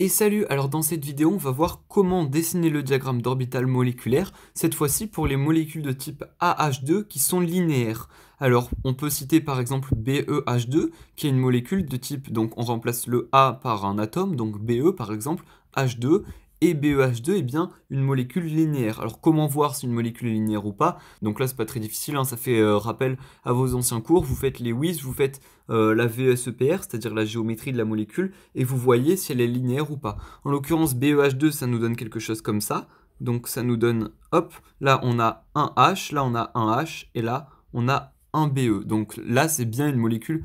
Et salut, alors dans cette vidéo, on va voir comment dessiner le diagramme d'orbital moléculaire, cette fois-ci pour les molécules de type AH2 qui sont linéaires. Alors, on peut citer par exemple BeH2, qui est une molécule de type, donc on remplace le A par un atome, donc Be par exemple, H2, et BeH2 est bien une molécule linéaire. Alors comment voir si une molécule est linéaire ou pas? Donc là c'est pas très difficile, hein, ça fait rappel à vos anciens cours, vous faites les WIS, vous faites la VSEPR, c'est-à-dire la géométrie de la molécule, et vous voyez si elle est linéaire ou pas. En l'occurrence BeH2 ça nous donne quelque chose comme ça, donc ça nous donne, hop, là on a un H, là on a un H, et là on a un Be. Donc là c'est bien une molécule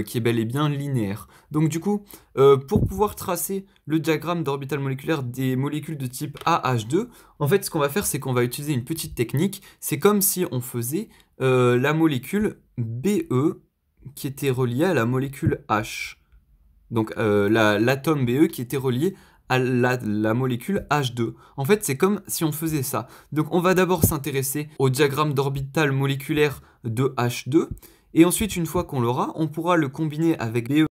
qui est bel et bien linéaire. Donc du coup, pour pouvoir tracer le diagramme d'orbital moléculaire des molécules de type AH2, en fait ce qu'on va faire c'est qu'on va utiliser une petite technique, c'est comme si on faisait la molécule Be qui était reliée à la molécule H. Donc l'atome Be qui était relié à la molécule H2. En fait, c'est comme si on faisait ça. Donc on va d'abord s'intéresser au diagramme d'orbital moléculaire de H2, et ensuite, une fois qu'on l'aura, on pourra le combiner avec Be.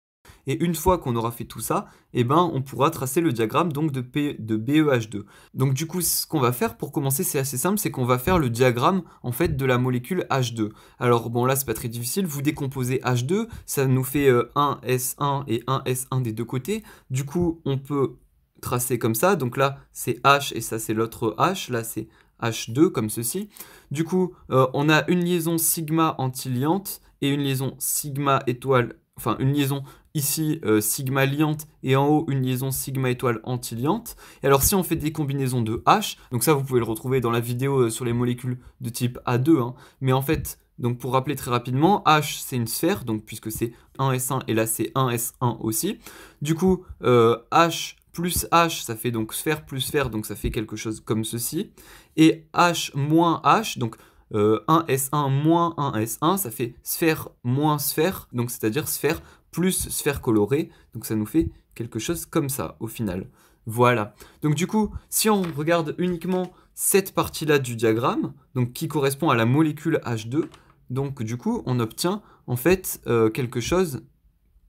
Et une fois qu'on aura fait tout ça, eh ben, on pourra tracer le diagramme donc de BeH2. Donc du coup, ce qu'on va faire pour commencer, c'est assez simple, c'est qu'on va faire le diagramme en fait de la molécule H2. Alors bon, là c'est pas très difficile, vous décomposez H2, ça nous fait 1S1 et 1S1 des deux côtés. Du coup, on peut tracer comme ça, donc là c'est H et ça c'est l'autre H, là c'est H2 comme ceci. Du coup, on a une liaison sigma antiliante et une liaison sigma étoile, enfin une liaison ici sigma liante et en haut une liaison sigma étoile antiliante. Et alors si on fait des combinaisons de H, donc ça vous pouvez le retrouver dans la vidéo sur les molécules de type A2, hein, mais en fait, donc pour rappeler très rapidement, H c'est une sphère, donc puisque c'est 1S1 et là c'est 1S1 aussi. Du coup, H plus H, ça fait donc sphère plus sphère, donc ça fait quelque chose comme ceci. Et H moins H, donc 1S1 moins 1S1, ça fait sphère moins sphère, donc c'est-à-dire sphère plus sphère colorée, donc ça nous fait quelque chose comme ça au final. Voilà. Donc du coup, si on regarde uniquement cette partie-là du diagramme, donc qui correspond à la molécule H2, donc du coup, on obtient en fait quelque chose.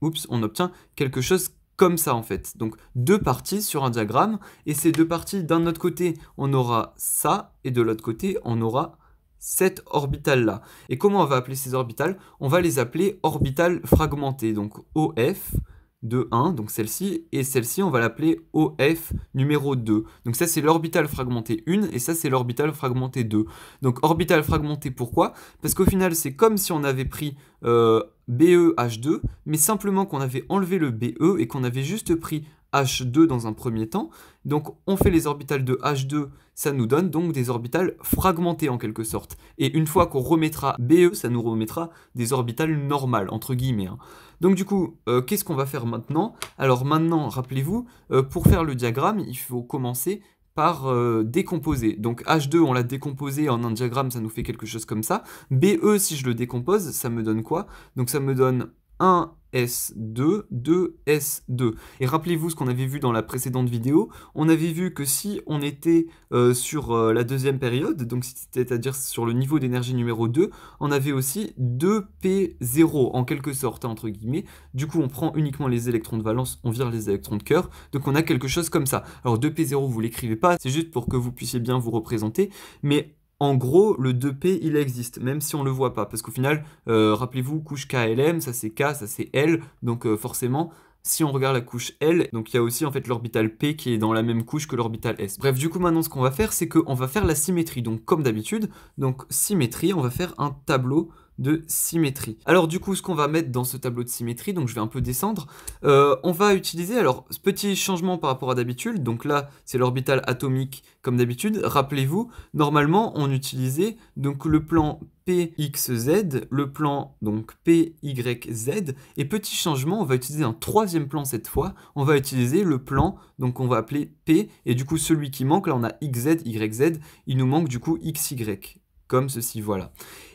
Oups, on obtient quelque chose comme ça en fait. Donc deux parties sur un diagramme, et ces deux parties, d'un autre côté, on aura ça, et de l'autre côté, on aura cette orbitale-là. Et comment on va appeler ces orbitales? On va les appeler orbitales fragmentées, donc OF de 1, donc celle-ci, et celle-ci, on va l'appeler OF numéro 2. Donc ça, c'est l'orbitale fragmentée 1, et ça, c'est l'orbitale fragmentée 2. Donc orbitale fragmentée, pourquoi? Parce qu'au final, c'est comme si on avait pris BeH2, mais simplement qu'on avait enlevé le Be et qu'on avait juste pris H2 dans un premier temps. Donc on fait les orbitales de H2, ça nous donne donc des orbitales fragmentées en quelque sorte. Et une fois qu'on remettra Be, ça nous remettra des orbitales normales, entre guillemets, hein. Donc du coup, qu'est-ce qu'on va faire maintenant? Alors maintenant, rappelez-vous, pour faire le diagramme, il faut commencer par décomposer. Donc H2, on l'a décomposé en un diagramme, ça nous fait quelque chose comme ça. Be, si je le décompose, ça me donne quoi? Donc ça me donne 1S2, 2S2. Et rappelez-vous ce qu'on avait vu dans la précédente vidéo, on avait vu que si on était sur la deuxième période, donc c'est-à-dire sur le niveau d'énergie numéro 2, on avait aussi 2P0 en quelque sorte, entre guillemets. Du coup, on prend uniquement les électrons de valence, on vire les électrons de cœur, donc on a quelque chose comme ça. Alors 2P0, vous l'écrivez pas, c'est juste pour que vous puissiez bien vous représenter, mais en gros, le 2P, il existe, même si on ne le voit pas. Parce qu'au final, rappelez-vous, couche KLM, ça c'est K, ça c'est L. Donc forcément, si on regarde la couche L, donc il y a aussi en fait l'orbital P qui est dans la même couche que l'orbital S. Bref, du coup, maintenant, ce qu'on va faire, c'est qu'on va faire la symétrie. Donc comme d'habitude, donc symétrie, on va faire un tableau de symétrie. Alors du coup, ce qu'on va mettre dans ce tableau de symétrie, donc je vais un peu descendre, on va utiliser, alors, ce petit changement par rapport à d'habitude, donc là, c'est l'orbital atomique comme d'habitude. Rappelez-vous, normalement, on utilisait donc le plan PXZ, le plan donc PYZ, et petit changement, on va utiliser un troisième plan cette fois, on va utiliser le plan, donc on va appeler P, et du coup, celui qui manque, là on a XZ, YZ, il nous manque du coup XY, comme ceci, voilà.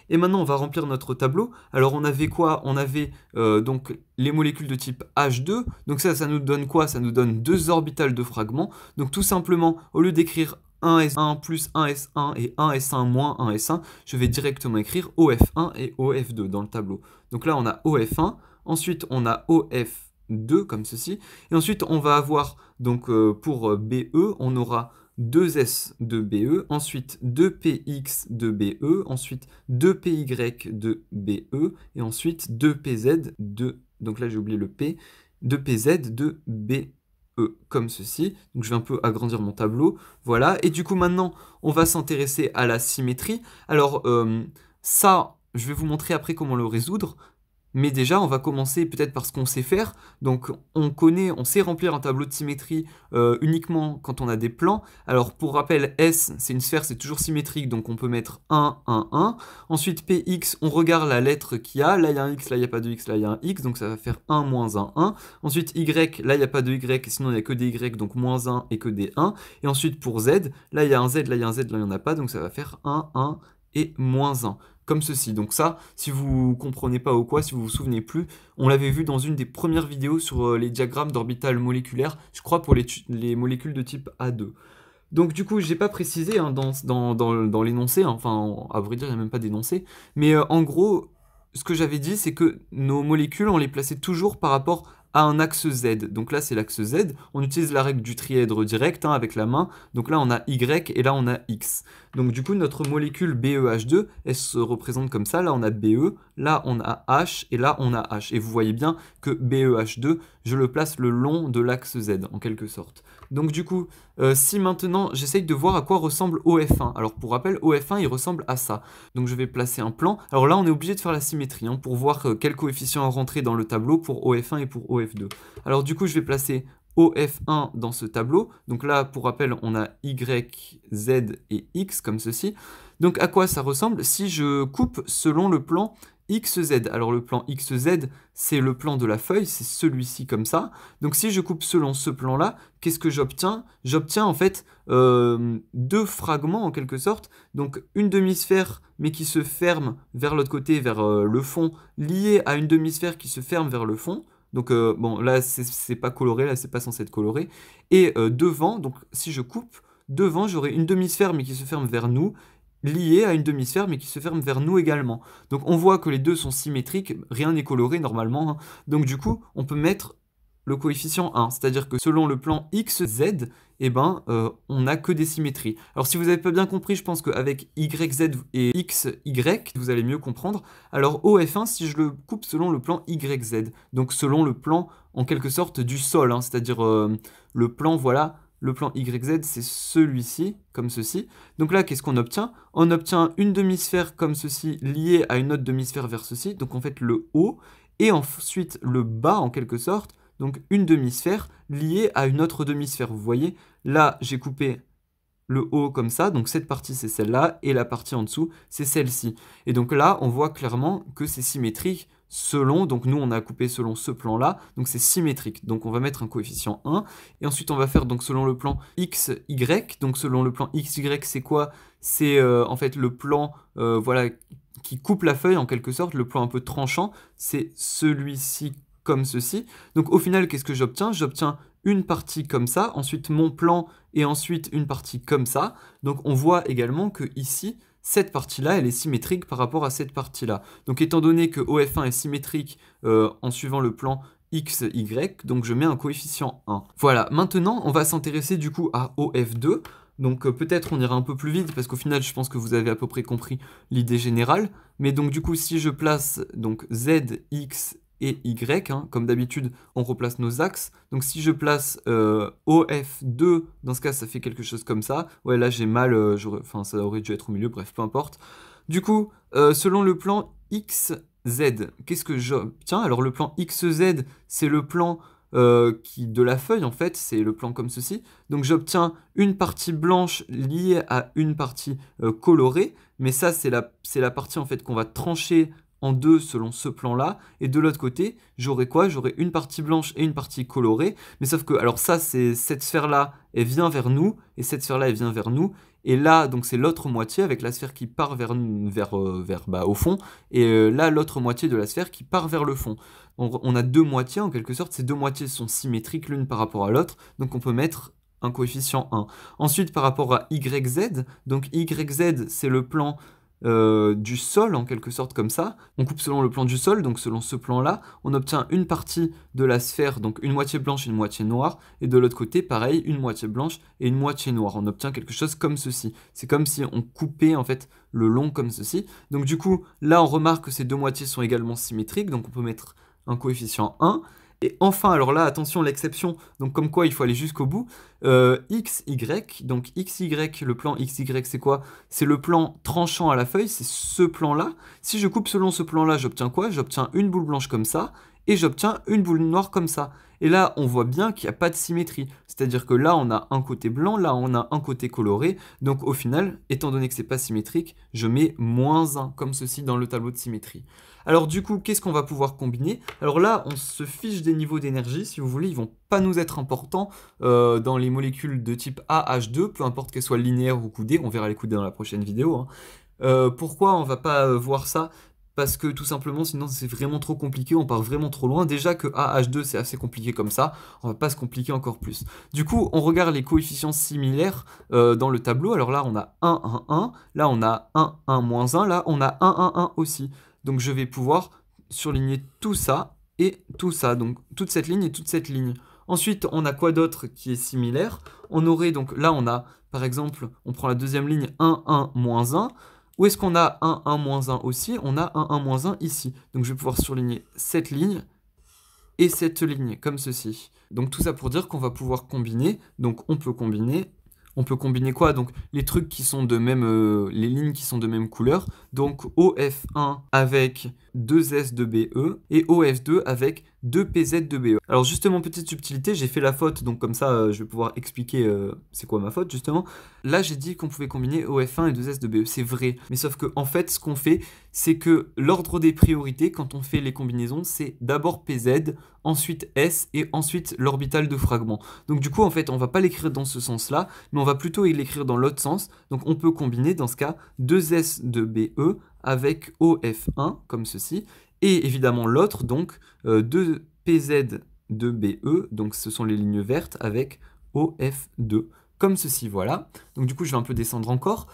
Et maintenant, on va remplir notre tableau. Alors, on avait quoi? On avait donc les molécules de type H2. Donc ça nous donne quoi? Ça nous donne deux orbitales de fragments. Donc tout simplement, au lieu d'écrire 1S1 plus 1S1 et 1S1 moins 1S1, je vais directement écrire OF1 et OF2 dans le tableau. Donc là, on a OF1. Ensuite, on a OF2 comme ceci. Et ensuite, on va avoir Donc pour BE, on aura 2S de BE, ensuite 2PX de BE, ensuite 2PY de BE, et ensuite 2PZ de, donc là j'ai oublié le P, 2PZ de BE, comme ceci. Donc je vais un peu agrandir mon tableau, voilà. Et du coup maintenant, on va s'intéresser à la symétrie. Alors ça, je vais vous montrer après comment le résoudre. Mais déjà, on va commencer peut-être par ce qu'on sait faire. Donc, on sait remplir un tableau de symétrie uniquement quand on a des plans. Alors, pour rappel, S, c'est une sphère, c'est toujours symétrique, donc on peut mettre 1, 1, 1. Ensuite, PX, on regarde la lettre qu'il y a. Là, il y a un X, là, il n'y a pas de X, là, il y a un X, donc ça va faire 1, moins 1, 1. Ensuite, Y, là, il n'y a pas de Y, sinon il n'y a que des Y, donc moins 1 et que des 1. Et ensuite, pour Z, là, il y a un Z, là, il y a un Z, là, il n'y en a pas, donc ça va faire 1, 1 et moins 1. Comme ceci. Donc ça, si vous comprenez pas ou quoi, si vous vous souvenez plus, on l'avait vu dans une des premières vidéos sur les diagrammes d'orbital moléculaire, je crois pour les molécules de type A2. Donc du coup, j'ai pas précisé hein, dans l'énoncé, hein, enfin à vrai dire, il n'y a même pas d'énoncé, mais en gros, ce que j'avais dit, c'est que nos molécules, on les plaçait toujours par rapport à un axe Z. Donc là, c'est l'axe Z. On utilise la règle du trièdre direct hein, avec la main. Donc là, on a Y et là, on a X. Donc du coup, notre molécule BeH2, elle se représente comme ça. Là, on a Be, là, on a H et là, on a H. Et vous voyez bien que BeH2, je le place le long de l'axe Z, en quelque sorte. Donc du coup, si maintenant, j'essaye de voir à quoi ressemble OF1. Alors pour rappel, OF1, il ressemble à ça. Donc je vais placer un plan. Alors là, on est obligé de faire la symétrie hein, pour voir quel coefficient rentrer dans le tableau pour OF1 et pour OF2. Alors du coup, je vais placer OF1 dans ce tableau. Donc là, pour rappel, on a Y, Z et X comme ceci. Donc à quoi ça ressemble si je coupe selon le plan XZ? Alors le plan XZ, c'est le plan de la feuille, c'est celui-ci comme ça. Donc si je coupe selon ce plan-là, qu'est-ce que j'obtiens? J'obtiens en fait deux fragments en quelque sorte. Donc une demi-sphère mais qui se ferme vers l'autre côté, vers le fond, liée à une demi-sphère qui se ferme vers le fond. Donc bon, là c'est pas coloré, là c'est pas censé être coloré. Et devant, donc si je coupe, devant j'aurai une demi-sphère mais qui se ferme vers nous, liée à une demi-sphère mais qui se ferme vers nous également. Donc on voit que les deux sont symétriques, rien n'est coloré normalement. Hein. Donc du coup, on peut mettre le coefficient 1, c'est-à-dire que selon le plan XZ, eh ben, on n'a que des symétries. Alors si vous n'avez pas bien compris, je pense qu'avec YZ et XY, vous allez mieux comprendre. Alors OF1, si je le coupe selon le plan YZ, donc selon le plan en quelque sorte du sol, hein, c'est-à-dire le plan, voilà, le plan YZ, c'est celui-ci, comme ceci. Donc là, qu'est-ce qu'on obtient? On obtient une demi-sphère comme ceci, liée à une autre demi-sphère vers ceci, donc en fait le haut, et ensuite le bas en quelque sorte, donc une demi-sphère liée à une autre demi-sphère. Vous voyez, là, j'ai coupé le haut comme ça, donc cette partie c'est celle-là, et la partie en dessous c'est celle-ci. Et donc là, on voit clairement que c'est symétrique selon, donc nous on a coupé selon ce plan-là, donc c'est symétrique. Donc on va mettre un coefficient 1, et ensuite on va faire donc selon le plan XY, donc selon le plan XY c'est quoi? C'est en fait le plan, voilà, qui coupe la feuille en quelque sorte, le plan un peu tranchant, c'est celui-ci comme ceci. Donc au final, qu'est-ce que j'obtiens? J'obtiens une partie comme ça, ensuite mon plan, et ensuite une partie comme ça. Donc on voit également que ici, cette partie-là, elle est symétrique par rapport à cette partie-là. Donc étant donné que OF1 est symétrique en suivant le plan XY, donc je mets un coefficient 1. Voilà, maintenant on va s'intéresser du coup à OF2. Donc peut-être on ira un peu plus vite parce qu'au final je pense que vous avez à peu près compris l'idée générale. Mais donc du coup si je place donc Z, X et Y, hein, comme d'habitude on replace nos axes. Donc si je place OF2, dans ce cas ça fait quelque chose comme ça. Ouais là j'ai mal, enfin ça aurait dû être au milieu, bref peu importe. Du coup, selon le plan XZ, qu'est-ce que j'obtiens? Alors le plan XZ c'est le plan de la feuille en fait, c'est le plan comme ceci. Donc j'obtiens une partie blanche liée à une partie colorée, mais ça c'est la partie en fait qu'on va trancher en deux selon ce plan-là, et de l'autre côté, j'aurai quoi? J'aurai une partie blanche et une partie colorée, mais sauf que, alors ça, c'est cette sphère-là, elle vient vers nous, et cette sphère-là, elle vient vers nous, et là, donc c'est l'autre moitié, avec la sphère qui part au fond, et là, l'autre moitié de la sphère qui part vers le fond. On a deux moitiés, en quelque sorte, ces deux moitiés sont symétriques l'une par rapport à l'autre, donc on peut mettre un coefficient 1. Ensuite, par rapport à YZ, donc YZ, c'est le plan du sol en quelque sorte comme ça. On coupe selon le plan du sol, donc selon ce plan-là, on obtient une partie de la sphère, donc une moitié blanche et une moitié noire, et de l'autre côté, pareil, une moitié blanche et une moitié noire. On obtient quelque chose comme ceci. C'est comme si on coupait en fait le long comme ceci. Donc du coup, là on remarque que ces deux moitiés sont également symétriques, donc on peut mettre un coefficient 1. Et enfin, alors là, attention, l'exception, donc comme quoi il faut aller jusqu'au bout, XY, donc XY, le plan XY c'est quoi? C'est le plan tranchant à la feuille, c'est ce plan-là. Si je coupe selon ce plan-là, j'obtiens quoi? J'obtiens une boule blanche comme ça, et j'obtiens une boule noire comme ça. Et là, on voit bien qu'il n'y a pas de symétrie. C'est-à-dire que là, on a un côté blanc, là, on a un côté coloré. Donc au final, étant donné que c'est pas symétrique, je mets -1, comme ceci dans le tableau de symétrie. Alors du coup, qu'est-ce qu'on va pouvoir combiner? Alors là, on se fiche des niveaux d'énergie, si vous voulez, ils vont pas nous être importants dans les molécules de type AH2, peu importe qu'elles soient linéaires ou coudées, on verra les coudées dans la prochaine vidéo, hein. Pourquoi on va pas voir ça? Parce que tout simplement, sinon c'est vraiment trop compliqué, on part vraiment trop loin. Déjà que AH2 c'est assez compliqué comme ça, on va pas se compliquer encore plus. Du coup, on regarde les coefficients similaires dans le tableau. Alors là, on a 1, 1, 1. Là, on a 1, 1, moins 1. Là, on a 1, 1, 1 aussi. Donc je vais pouvoir surligner tout ça et tout ça. Donc toute cette ligne et toute cette ligne. Ensuite, on a quoi d'autre qui est similaire? On aurait donc, là on a, par exemple, on prend la deuxième ligne 1, 1, moins 1. Où est-ce qu'on a 1, 1, moins 1 aussi? On a 1, 1, moins 1 ici. Donc je vais pouvoir surligner cette ligne et cette ligne, comme ceci. Donc tout ça pour dire qu'on va pouvoir combiner. Donc on peut combiner. On peut combiner quoi? Donc les trucs qui sont de même, les lignes qui sont de même couleur. Donc OF1 avec 2S de BE et OF2 avec 2PZ de BE. Alors justement, petite subtilité, j'ai fait la faute, donc comme ça je vais pouvoir expliquer c'est quoi ma faute justement. Là j'ai dit qu'on pouvait combiner OF1 et 2S de BE, c'est vrai. Mais sauf que en fait ce qu'on fait, c'est que l'ordre des priorités quand on fait les combinaisons, c'est d'abord PZ, ensuite S et ensuite l'orbital de fragment. Donc du coup en fait on va pas l'écrire dans ce sens-là, mais on va plutôt l'écrire dans l'autre sens. Donc on peut combiner dans ce cas 2S de BE avec OF1 comme ceci, et évidemment l'autre, donc 2PZ de BE, donc ce sont les lignes vertes, avec OF2, comme ceci, voilà. Donc du coup je vais un peu descendre encore.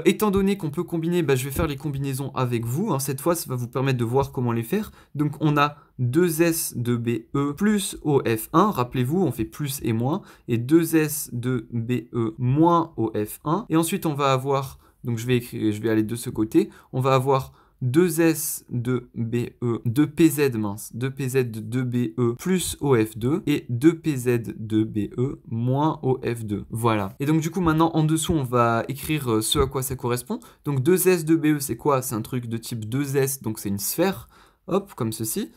Étant donné qu'on peut combiner, je vais faire les combinaisons avec vous, hein. Cette fois ça va vous permettre de voir comment les faire. Donc on a 2S de BE plus OF1, rappelez-vous on fait plus et moins, et 2S de BE moins OF1, et ensuite on va avoir, donc je vais aller de ce côté, on va avoir 2S de BE, 2PZ mince, 2PZ de BE plus OF2 et 2PZ de BE moins OF2. Voilà. Et donc du coup maintenant en dessous on va écrire ce à quoi ça correspond. Donc 2S de BE c'est quoi? C'est un truc de type 2S, donc c'est une sphère. Hop, comme ceci.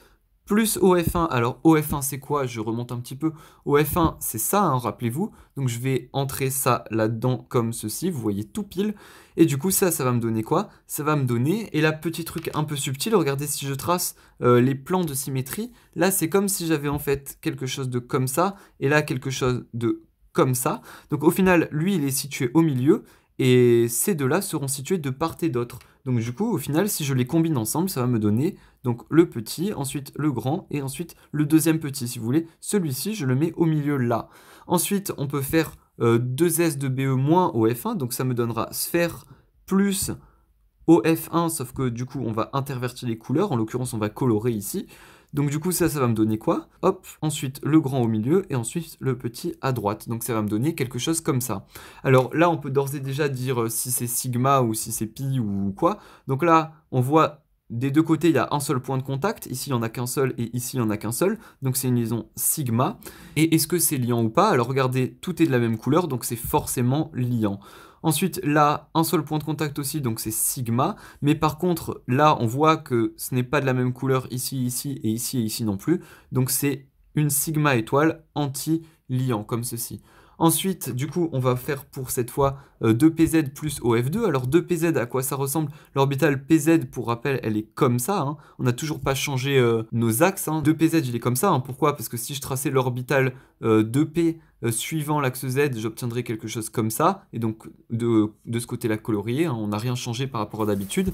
Plus OF1, alors OF1 c'est quoi? Je remonte un petit peu. OF1 c'est ça, hein, rappelez-vous. Donc je vais entrer ça là-dedans comme ceci, vous voyez tout pile. Et du coup ça va me donner quoi? Ça va me donner, et là petit truc un peu subtil, regardez si je trace les plans de symétrie. Là c'est comme si j'avais en fait quelque chose de comme ça, et là quelque chose de comme ça. Donc au final lui il est situé au milieu, et ces deux-là seront situés de part et d'autre. Donc du coup, au final, si je les combine ensemble, ça va me donner donc le petit, ensuite le grand, et ensuite le deuxième petit, si vous voulez. Celui-ci, je le mets au milieu là. Ensuite, on peut faire 2S de BE moins OF1, donc ça me donnera sphère plus OF1, sauf que du coup, on va intervertir les couleurs, en l'occurrence, on va colorer ici. Donc du coup, ça va me donner quoi? Hop, ensuite le grand au milieu et ensuite le petit à droite. Donc ça va me donner quelque chose comme ça. Alors là, on peut d'ores et déjà dire si c'est sigma ou si c'est pi ou quoi. Donc là, on voit des deux côtés, il y a un seul point de contact. Ici, il n'y en a qu'un seul et ici, il n'y en a qu'un seul. Donc c'est une liaison sigma. Et est-ce que c'est liant ou pas? Alors regardez, tout est de la même couleur, donc c'est forcément liant. Ensuite, là, un seul point de contact aussi, donc c'est sigma. Mais par contre, là, on voit que ce n'est pas de la même couleur ici, ici et ici non plus. Donc c'est une sigma étoile anti-liant, comme ceci. Ensuite, du coup, on va faire pour cette fois 2PZ plus OF2. Alors 2PZ, à quoi ça ressemble? L'orbitale PZ, pour rappel, elle est comme ça, hein. On n'a toujours pas changé nos axes, hein. 2PZ, il est comme ça, hein. Pourquoi? Parce que si je traçais l'orbitale 2P suivant l'axe Z, j'obtiendrais quelque chose comme ça. Et donc, de ce côté-là colorié, hein, on n'a rien changé par rapport à d'habitude.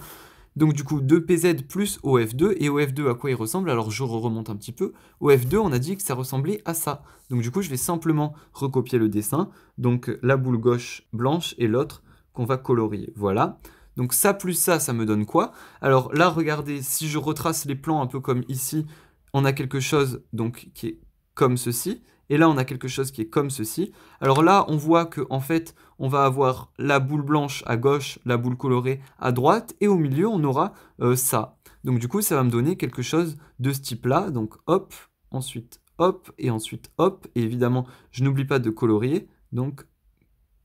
Donc du coup 2PZ plus OF2, et OF2 à quoi il ressemble? Alors je remonte un petit peu. OF2 on a dit que ça ressemblait à ça. Donc du coup je vais simplement recopier le dessin. Donc la boule gauche blanche et l'autre qu'on va colorier. Voilà. Donc ça plus ça me donne quoi? Alors là, regardez, si je retrace les plans un peu comme ici, on a quelque chose donc qui est comme ceci. Et là, on a quelque chose qui est comme ceci. Alors là, on voit que en fait, on va avoir la boule blanche à gauche, la boule colorée à droite, et au milieu, on aura ça. Donc du coup, ça va me donner quelque chose de ce type-là. Donc hop, ensuite hop, et ensuite hop. Et évidemment, je n'oublie pas de colorier. Donc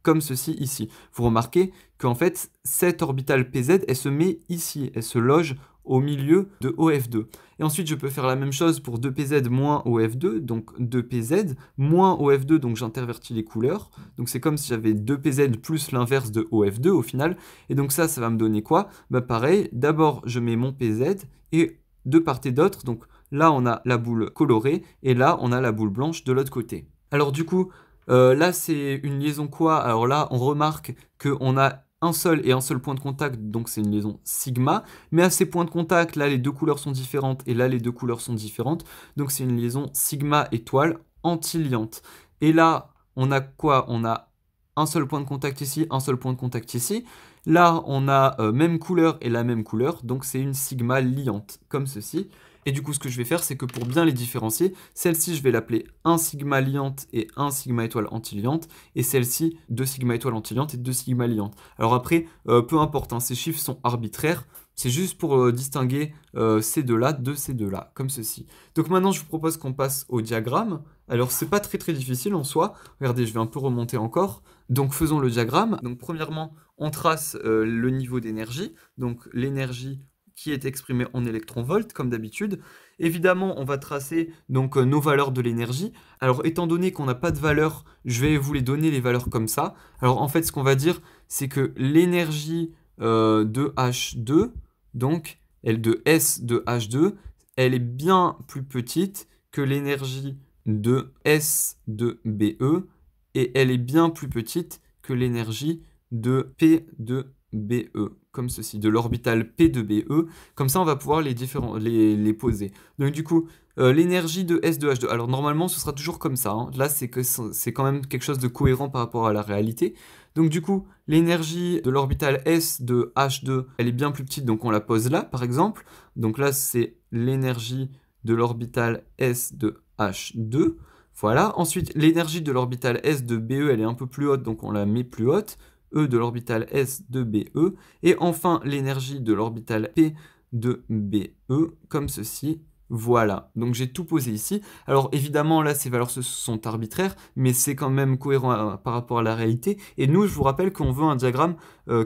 comme ceci ici. Vous remarquez qu'en fait, cette orbitale PZ, elle se met ici, elle se loge au milieu de OF2. Et ensuite, je peux faire la même chose pour 2PZ moins OF2, donc 2PZ moins OF2, donc j'intervertis les couleurs. Donc c'est comme si j'avais 2PZ plus l'inverse de OF2 au final. Et donc ça va me donner quoi? Bah pareil, d'abord je mets mon PZ, et de part et d'autre, donc là on a la boule colorée, et là on a la boule blanche de l'autre côté. Alors du coup, là, c'est une liaison quoi? Alors là, on remarque qu'on a un seul point de contact, donc c'est une liaison sigma. Mais à ces points de contact, là, les deux couleurs sont différentes, et là, les deux couleurs sont différentes. Donc c'est une liaison sigma étoile antiliante. Et là, on a quoi? On a un seul point de contact ici, un seul point de contact ici. Là, on a même couleur et la même couleur, donc c'est une sigma liante, comme ceci. Et du coup, ce que je vais faire, c'est que pour bien les différencier, celle-ci, je vais l'appeler 1 sigma liante et 1 sigma étoile antiliante, et celle-ci, 2 sigma étoile antiliante et 2 sigma liante. Alors après, peu importe, hein, ces chiffres sont arbitraires, c'est juste pour distinguer ces deux-là de ces deux-là, comme ceci. Donc maintenant, je vous propose qu'on passe au diagramme. Alors, c'est pas très difficile en soi. Regardez, je vais un peu remonter encore. Donc, faisons le diagramme. Donc, premièrement, on trace le niveau d'énergie, donc l'énergie qui est exprimée en électronvolts, comme d'habitude. Évidemment, on va tracer donc nos valeurs de l'énergie. Alors, étant donné qu'on n'a pas de valeur, je vais vous les donner les valeurs comme ça. Alors, en fait, ce qu'on va dire, c'est que l'énergie de H2, donc elle de S de H2, elle est bien plus petite que l'énergie de S de BE, et elle est bien plus petite que l'énergie de P de BE, comme ceci, de l'orbital P de BE. Comme ça, on va pouvoir les poser. Donc du coup, l'énergie de S de H2, alors normalement, ce sera toujours comme ça, hein. Là, c'est quand même quelque chose de cohérent par rapport à la réalité. Donc du coup, l'énergie de l'orbital S de H2, elle est bien plus petite, donc on la pose là, par exemple. Donc là, c'est l'énergie de l'orbital S de H2. Voilà. Ensuite, l'énergie de l'orbital S de BE, elle est un peu plus haute, donc on la met plus haute. E de l'orbital S de BE. Et enfin, l'énergie de l'orbital P de BE, comme ceci. Voilà, donc j'ai tout posé ici. Alors évidemment, là, ces valeurs sont arbitraires, mais c'est quand même cohérent par rapport à la réalité. Et nous, je vous rappelle qu'on veut un diagramme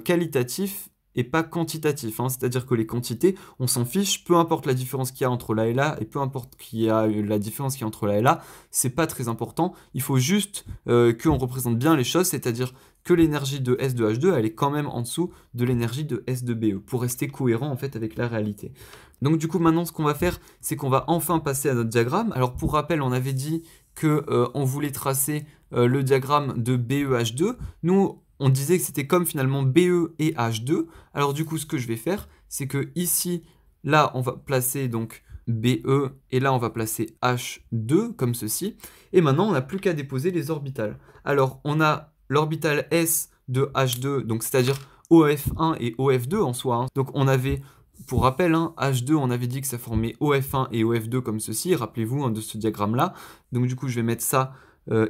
qualitatif et pas quantitatif, hein. C'est-à-dire que les quantités, on s'en fiche, peu importe la différence qu'il y a entre là et là, et peu importe qu'il y a la différence qu'il y a entre là et là, c'est pas très important. Il faut juste qu'on représente bien les choses, c'est-à-dire que l'énergie de S de H2, elle est quand même en dessous de l'énergie de S de BE, pour rester cohérent en fait avec la réalité. Donc du coup, maintenant, ce qu'on va faire, c'est qu'on va enfin passer à notre diagramme. Alors pour rappel, on avait dit que on voulait tracer le diagramme de BEH2. Nous, on disait que c'était comme finalement BE et H2. Alors du coup, ce que je vais faire, c'est que ici, là, on va placer donc BE, et là, on va placer H2, comme ceci. Et maintenant, on n'a plus qu'à déposer les orbitales. Alors, on a l'orbital S de H2, donc c'est-à-dire OF1 et OF2 en soi, hein. Donc on avait, pour rappel, hein, H2, on avait dit que ça formait OF1 et OF2 comme ceci, rappelez-vous, hein, de ce diagramme-là. Donc du coup, je vais mettre ça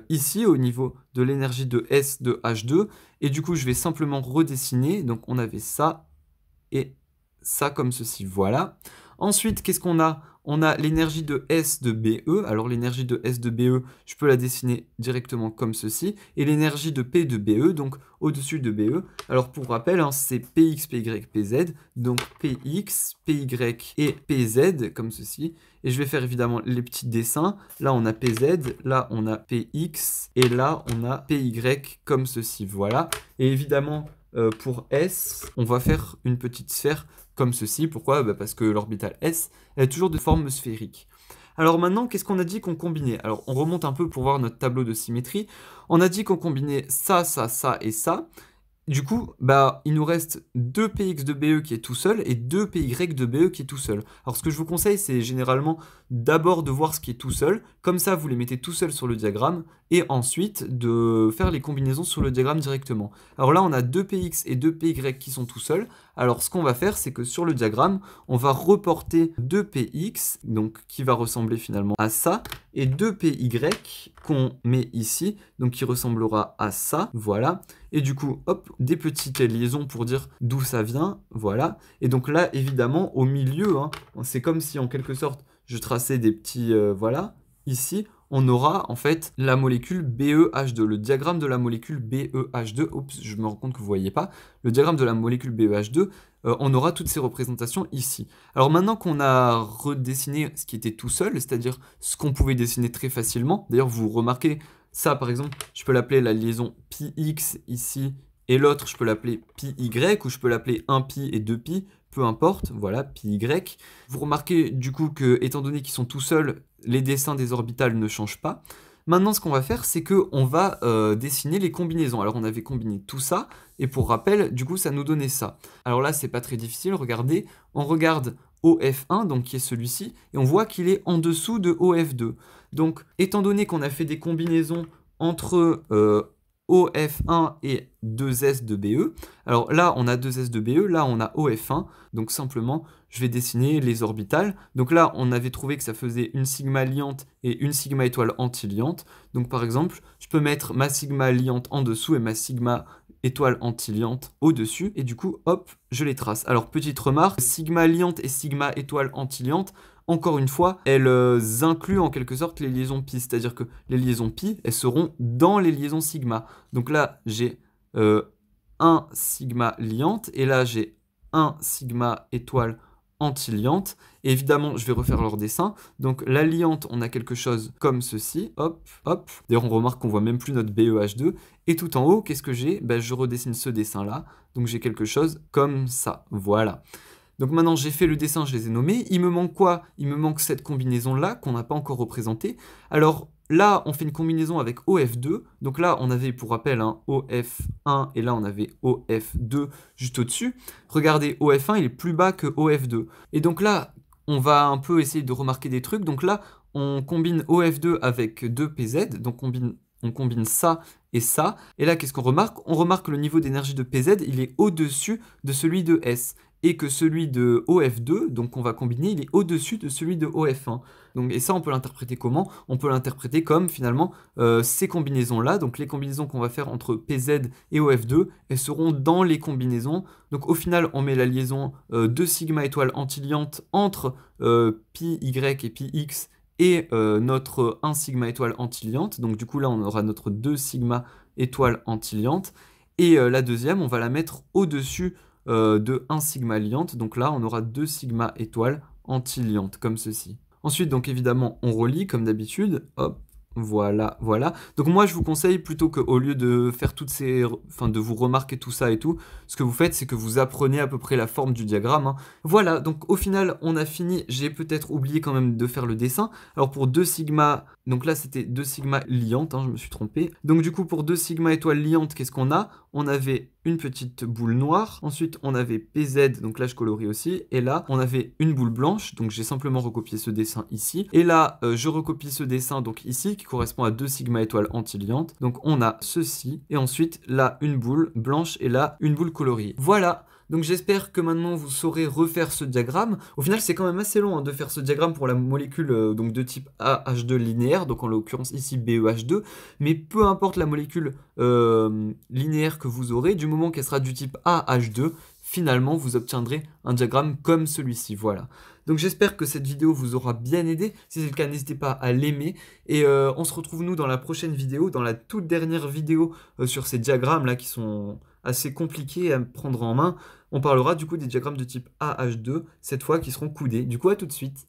ici au niveau de l'énergie de S de H2, et du coup, je vais simplement redessiner. Donc on avait ça et ça comme ceci, voilà. Ensuite, qu'est-ce qu'on a? On a l'énergie de S de BE. Alors l'énergie de S de BE, je peux la dessiner directement comme ceci. Et l'énergie de P de BE, donc au-dessus de BE. Alors pour rappel, hein, c'est Px, Py, Pz. Donc Px, Py et Pz, comme ceci. Et je vais faire évidemment les petits dessins. Là, on a Pz, là, on a Px, et là, on a Py, comme ceci, voilà. Et évidemment, pour S, on va faire une petite sphère comme ceci. Pourquoi? Parce que l'orbital S est toujours de forme sphérique. Alors maintenant, qu'est-ce qu'on a dit qu'on combinait? Alors on remonte un peu pour voir notre tableau de symétrie. On a dit qu'on combinait ça, ça, ça et ça. Du coup, il nous reste 2 Px de BE qui est tout seul et 2 Py de BE qui est tout seul. Alors ce que je vous conseille, c'est généralement d'abord de voir ce qui est tout seul. Comme ça, vous les mettez tout seul sur le diagramme. et ensuite de faire les combinaisons sur le diagramme directement. Alors là, on a 2px et 2py qui sont tout seuls. Alors ce qu'on va faire, c'est que sur le diagramme, on va reporter 2px, donc qui va ressembler finalement à ça, et 2py qu'on met ici, donc qui ressemblera à ça, voilà. Et du coup, hop, des petites liaisons pour dire d'où ça vient, voilà. Et donc là, évidemment, au milieu, hein, c'est comme si en quelque sorte, je traçais des petits, voilà, ici, on aura en fait la molécule BeH2, le diagramme de la molécule BeH2. Oups, je me rends compte que vous ne voyez pas. Le diagramme de la molécule BeH2, on aura toutes ces représentations ici. Alors maintenant qu'on a redessiné ce qui était tout seul, c'est-à-dire ce qu'on pouvait dessiner très facilement, d'ailleurs vous remarquez, ça par exemple, je peux l'appeler la liaison πx ici, et l'autre je peux l'appeler πy, ou je peux l'appeler 1π et 2π, peu importe, voilà, πy. Vous remarquez du coup que, étant donné qu'ils sont tout seuls, les dessins des orbitales ne changent pas. Maintenant, ce qu'on va faire, c'est qu'on va dessiner les combinaisons. Alors, on avait combiné tout ça, et pour rappel, du coup, ça nous donnait ça. Alors là, c'est pas très difficile, regardez. On regarde OF1, donc qui est celui-ci, et on voit qu'il est en dessous de OF2. Donc, étant donné qu'on a fait des combinaisons entre OF1 et 2S de BE. Alors là, on a 2S de BE, là, on a OF1. Donc simplement, je vais dessiner les orbitales. Donc là, on avait trouvé que ça faisait une sigma liante et une sigma étoile antiliante. Donc par exemple, je peux mettre ma sigma liante en dessous et ma sigma étoile antiliante au-dessus. Et du coup, hop, je les trace. Alors petite remarque, sigma liante et sigma étoile antiliante, encore une fois, elles incluent en quelque sorte les liaisons pi, c'est-à-dire que les liaisons pi, elles seront dans les liaisons sigma. Donc là, j'ai un sigma liante, et là, j'ai un sigma étoile antiliante. Et évidemment, je vais refaire leur dessin. Donc la liante, on a quelque chose comme ceci, hop, hop. D'ailleurs, on remarque qu'on voit même plus notre BeH2. Et tout en haut, qu'est-ce que j'ai? Ben, je redessine ce dessin-là. Donc j'ai quelque chose comme ça, voilà. Donc maintenant, j'ai fait le dessin, je les ai nommés. Il me manque quoi? Il me manque cette combinaison-là qu'on n'a pas encore représentée. Alors là, on fait une combinaison avec OF2. Donc là, on avait, pour rappel, hein, OF1 et là, on avait OF2 juste au-dessus. Regardez, OF1, il est plus bas que OF2. Et donc là, on va un peu essayer de remarquer des trucs. Donc là, on combine OF2 avec 2PZ. Donc on combine ça et ça. Et là, qu'est-ce qu'on remarque? On remarque que le niveau d'énergie de PZ, il est au-dessus de celui de S. Et que celui de OF2, donc qu'on va combiner, il est au-dessus de celui de OF1. Donc, et ça, on peut l'interpréter comment? On peut l'interpréter comme, finalement, ces combinaisons-là, donc les combinaisons qu'on va faire entre PZ et OF2, elles seront dans les combinaisons. Donc au final, on met la liaison 2 sigma étoile antiliante entre πy et πx et notre 1 sigma étoile antiliante. Donc du coup, là, on aura notre 2 sigma étoile antiliante. Et la deuxième, on va la mettre au-dessus de 1 sigma liante. Donc là, on aura 2 sigma étoiles antiliantes, comme ceci. Ensuite, donc évidemment, on relie comme d'habitude. Hop, voilà, voilà. Donc moi, je vous conseille, plutôt qu'au lieu de faire toutes ces... Enfin, de vous remarquer tout ça et tout, ce que vous faites, c'est que vous apprenez à peu près la forme du diagramme, hein. Voilà, donc au final, on a fini. J'ai peut-être oublié quand même de faire le dessin. Alors pour 2 sigma... Donc là, c'était 2 sigma liantes, hein, je me suis trompé. Donc du coup, pour 2 sigma étoiles liantes, qu'est-ce qu'on a? On avait une petite boule noire. Ensuite, on avait PZ, donc là, je colorie aussi. Et là, on avait une boule blanche. Donc j'ai simplement recopié ce dessin ici. Et là, je recopie ce dessin, donc ici, qui correspond à 2 sigma étoiles antiliantes. Donc on a ceci. Et ensuite, là, une boule blanche et là, une boule coloriée. Voilà. Donc j'espère que maintenant vous saurez refaire ce diagramme. Au final, c'est quand même assez long, hein, de faire ce diagramme pour la molécule donc de type AH2 linéaire, donc en l'occurrence ici BeH2, mais peu importe la molécule linéaire que vous aurez, du moment qu'elle sera du type AH2, finalement vous obtiendrez un diagramme comme celui-ci, voilà. Donc j'espère que cette vidéo vous aura bien aidé. Si c'est le cas, n'hésitez pas à l'aimer. Et on se retrouve nous dans la prochaine vidéo, dans la toute dernière vidéo sur ces diagrammes là qui sont assez compliqués à prendre en main. On parlera du coup des diagrammes de type AH2, cette fois qui seront coudés. Du coup, à tout de suite.